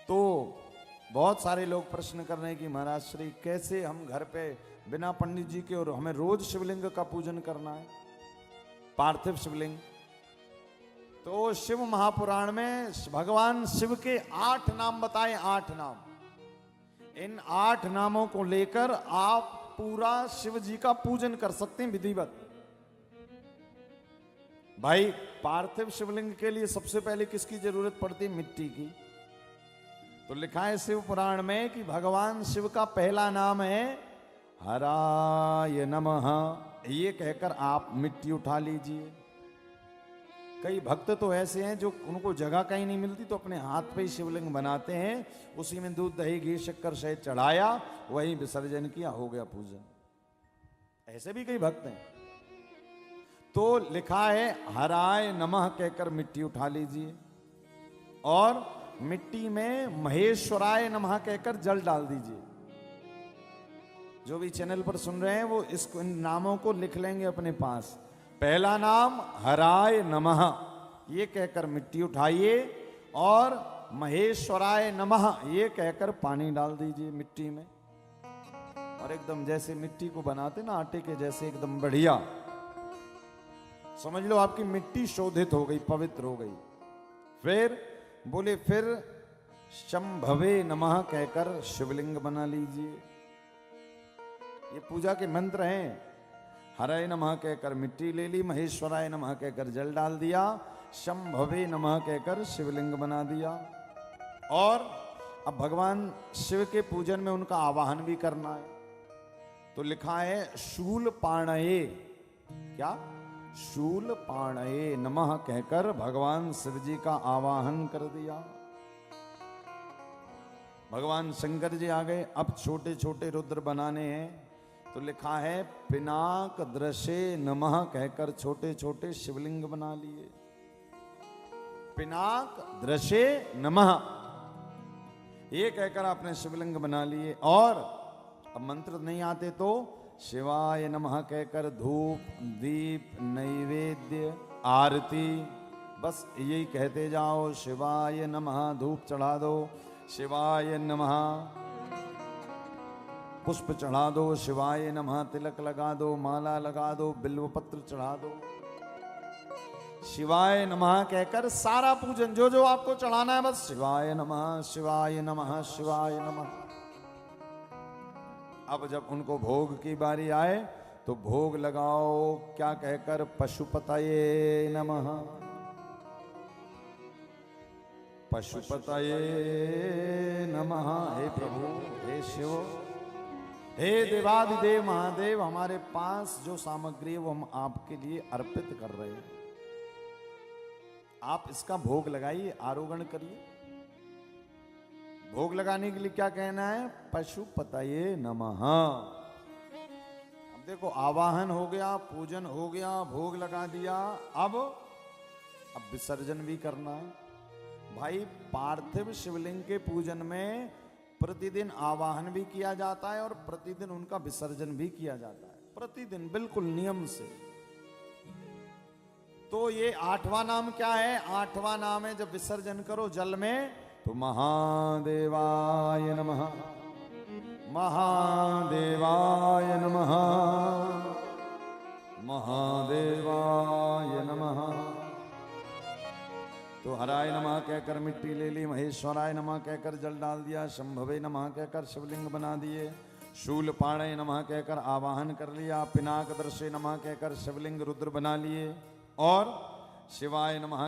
तो बहुत सारे लोग प्रश्न कर रहे हैं कि महाराज श्री कैसे हम घर पे बिना पंडित जी के, और हमें रोज शिवलिंग का पूजन करना है, पार्थिव शिवलिंग। तो शिव महापुराण में भगवान शिव के 8 नाम बताए, 8 नाम। इन 8 नामों को लेकर आप पूरा शिव जी का पूजन कर सकते हैं विधिवत। भाई पार्थिव शिवलिंग के लिए सबसे पहले किसकी जरूरत पड़ती है? मिट्टी की। तो लिखा है शिव पुराण में कि भगवान शिव का पहला नाम है हराय नमः। ये कहकर आप मिट्टी उठा लीजिए। कई भक्त तो ऐसे हैं जो उनको जगह कहीं नहीं मिलती तो अपने हाथ पे ही शिवलिंग बनाते हैं, उसी में दूध दही घी शक्कर शहद चढ़ाया, वही विसर्जन किया, हो गया पूजन। ऐसे भी कई भक्त हैं। तो लिखा है हराय नमः कहकर मिट्टी उठा लीजिए और मिट्टी में महेश्वराय नमः कहकर जल डाल दीजिए। जो भी चैनल पर सुन रहे हैं वो इन नामों को लिख लेंगे अपने पास। पहला नाम हराय नमः, ये कहकर मिट्टी उठाइए और महेश्वराय नमः ये कहकर पानी डाल दीजिए मिट्टी में, और एकदम जैसे मिट्टी को बनाते ना आटे के जैसे, एकदम बढ़िया। समझ लो आपकी मिट्टी शोधित हो गई, पवित्र हो गई। फिर बोले फिर शंभवे नमः कहकर शिवलिंग बना लीजिए। ये पूजा के मंत्र हैं। हराय नमः कहकर मिट्टी ले ली, महेश्वराय नमः कहकर जल डाल दिया, शंभवे नमः कहकर शिवलिंग बना दिया। और अब भगवान शिव के पूजन में उनका आवाहन भी करना है। तो लिखा है शूल पाणये, क्या? शूल पाणये नमः कहकर भगवान शिव जी का आवाहन कर दिया। भगवान शंकर जी आ गए। अब छोटे छोटे रुद्र बनाने हैं। तो लिखा है पिनाक दृशे नमः कहकर छोटे छोटे शिवलिंग बना लिए। पिनाक दृशे नमः ये कहकर आपने शिवलिंग बना लिए। और अब मंत्र नहीं आते तो शिवाय नमः कहकर धूप दीप नैवेद्य आरती, बस यही कहते जाओ। शिवाय नमः धूप चढ़ा दो, शिवाय नमः पुष्प चढ़ा दो, शिवाय नमः तिलक लगा दो, माला लगा दो, बिल्वपत्र चढ़ा दो। शिवाय नमः कहकर सारा पूजन जो जो आपको चढ़ाना है, बस शिवाय नमः शिवाय नमः शिवाय नमः। अब जब उनको भोग की बारी आए तो भोग लगाओ, क्या कहकर? पशुपतये नमः। पशुपतये नमः। हे प्रभु, हे शिव, हे देवादिदेव महादेव, हमारे पास जो सामग्री है वो हम आपके लिए अर्पित कर रहे हैं। आप इसका भोग लगाइए, आरोगण करिए। भोग लगाने के लिए क्या कहना है? पशुपतये नमः। अब देखो आवाहन हो गया, पूजन हो गया, भोग लगा दिया। अब विसर्जन भी करना है। भाई पार्थिव शिवलिंग के पूजन में प्रतिदिन आवाहन भी किया जाता है और प्रतिदिन उनका विसर्जन भी किया जाता है, प्रतिदिन बिल्कुल नियम से। तो ये 8वां नाम क्या है? 8वां नाम है जब विसर्जन करो जल में तो महादेवाय नमः, महादेवाय नमः, महादेवाय नमः। तो हराय नमः कहकर मिट्टी ले ली, महेश्वराय नमः कहकर जल डाल दिया, शंभवे नमः कहकर शिवलिंग बना दिए, शूल पाणय नमः कहकर आवाहन कर लिया, पिनाक दृशे नमः कहकर शिवलिंग रुद्र बना लिए और शिवाय नमः